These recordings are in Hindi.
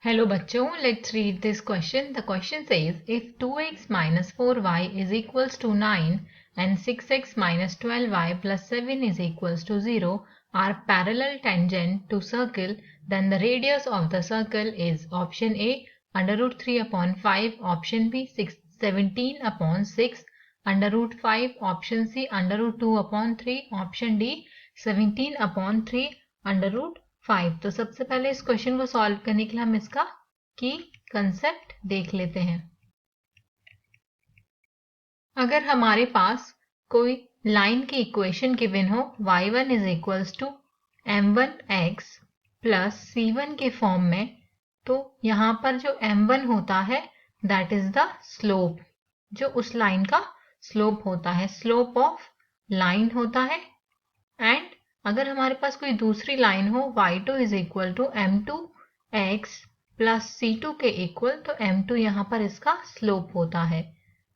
Hello बच्चों, let's read this question. The question says if 2x minus 4y is equals to 9 and 6x minus 12y plus 7 is equals to 0 are parallel tangent to circle, then the radius of the circle is option A under root 3 upon 5, option B 17 upon 6, under root 5, option C under root 2 upon 3, option D 17 upon 3 under root 5। तो सबसे पहले इस क्वेश्चन को सॉल्व करने के लिए हम इसका की कंसेप्ट देख लेते हैं। अगर हमारे पास कोई लाइन की इक्वेशन गिवन हो y1 is equals to m1x plus c1 के फॉर्म में, तो यहाँ पर जो m1 होता है दैट इज द स्लोप, जो उस लाइन का स्लोप होता है, स्लोप ऑफ लाइन होता है। एंड अगर हमारे पास कोई दूसरी लाइन हो y2 is equal to m2x plus c2 के इक्वल, तो m2 यहाँ पर इसका स्लोप होता है।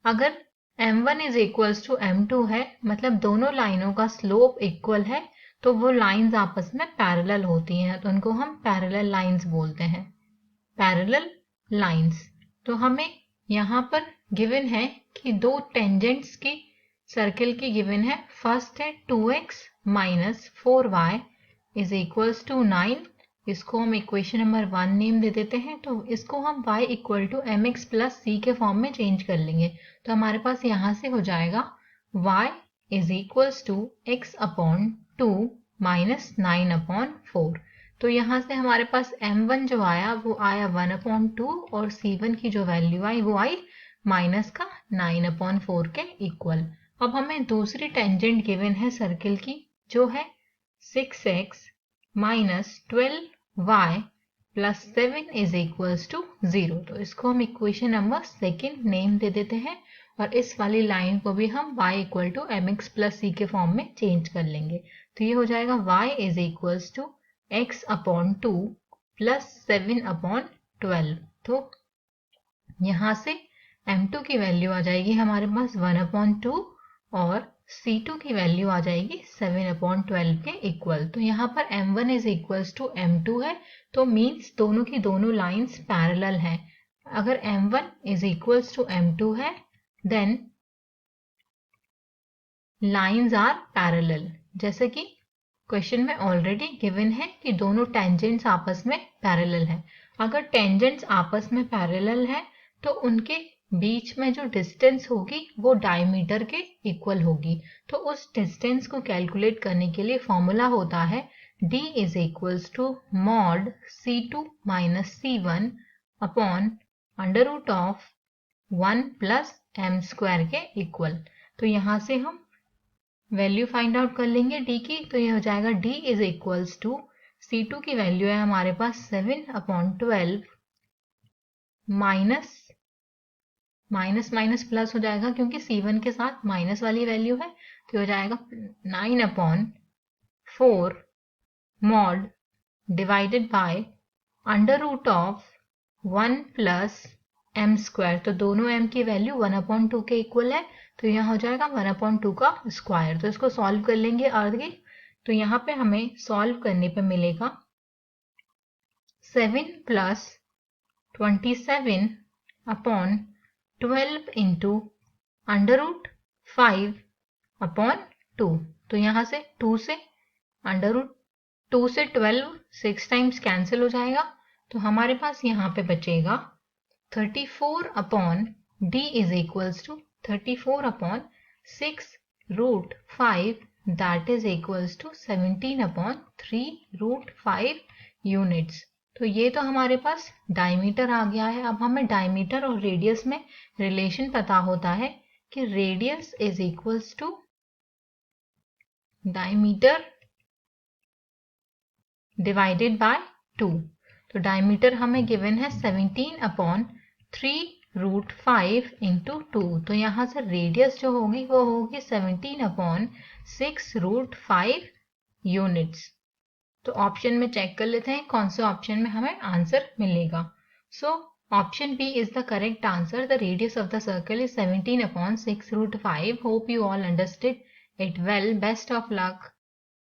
अगर m1 is equals to m2 है, मतलब दोनों लाइनों का स्लोप इक्वल है, तो वो लाइंस आपस में पैरेलल होती हैं, तो उनको हम पैरेलल लाइंस बोलते हैं, पैरेलल लाइंस। तो हमें यहाँ पर गिवन है कि दो टेंजेंट्स की सर्किल की गिवन है। फर्स्ट है 2x minus 4y is equals to 9, इसको हम इक्वेशन नंबर 1 नेम दे देते हैं। तो इसको हम y equal to mx plus c के फॉर्म में चेंज कर लेंगे, तो हमारे पास यहाँ से हो जाएगा y is equals to x upon 2 minus 9 upon 4। तो यहाँ से हमारे पास m1 जो आया वो आया 1 अपॉन 2 और c1 की जो वैल्यू आई वो आई माइनस का 9 अपॉन 4 के इक्वल। अब हमें दूसरी टेंजेंट गिवन है सर्किल की, जो है 6x माइनस 12y plus 7 is equals to 0। तो इसको हम इक्वेशन नंबर 2 नेम दे देते हैं और इस वाली लाइन को भी हम y equal to mx plus c के फॉर्म में चेंज कर लेंगे। तो ये हो जाएगा y is equals to x upon 2 plus 7 upon 12। तो यहाँ से m2 की वैल्यू आ जाएगी हमारे पास 1 अपॉन 2 और c2 की वैल्यू आ जाएगी 7 अपॉन 12 के इक्वल। तो यहाँ पर m1 is equals to m2 है, तो मीन्स दोनों की दोनों लाइंस पैरेलल हैं। अगर m1 is equals to m2 है देन लाइंस आर पैरेलल, जैसे कि क्वेश्चन में ऑलरेडी गिवन है कि दोनों टेंजेंट्स आपस में पैरेलल हैं। अगर टेंजेंट्स आपस में पैरेलल हैं तो उनके बीच में जो डिस्टेंस होगी वो डायमीटर के इक्वल होगी। तो उस डिस्टेंस को कैलकुलेट करने के लिए फॉर्मूला होता है d is equals to mod c2 minus c1 upon under root of 1 plus m square के इक्वल। तो यहाँ से हम वैल्यू फाइंड आउट कर लेंगे d की, तो ये हो जाएगा d is equals to c2 की वैल्यू है हमारे पास 7 अपॉन 12 माइनस माइनस प्लस हो जाएगा क्योंकि c1 के साथ माइनस वाली वैल्यू है, तो हो जाएगा 9 upon 4 mod divided by under root of 1 plus m square. तो दोनों m की वैल्यू 1 अपॉन 2 के इक्वल है, तो यहाँ हो जाएगा 1 अपॉन 2 का स्क्वायर। तो इसको सॉल्व कर लेंगे आगे, तो यहाँ पे हमें सॉल्व करने पे मिलेगा 7 plus 27 upon 12 into under root 5 upon 2। तो यहाँ से 2 से अंडर रूट 2 से 12 6 टाइम्स कैंसिल हो जाएगा, तो हमारे पास यहाँ पे बचेगा 34 upon d is equals to 34 upon 6 root 5 that is equals to 17 upon 3 root 5 units. तो ये तो हमारे पास डायमीटर आ गया है। अब हमें डायमीटर और रेडियस में रिलेशन पता होता है कि radius is equals to diameter divided by 2। तो डायमीटर हमें गिवन है 17 अपॉन 3 रूट 5 इंटू 2। तो यहाँ से रेडियस जो होगी वो होगी 17 अपॉन 6 रूट 5 यूनिट्स। तो ऑप्शन में चेक कर लेते हैं कौन से ऑप्शन में हमें आंसर मिलेगा। So option B is the correct answer. The radius of the circle is 17 upon 6 root 5। Hope you all understood it well. Best of luck.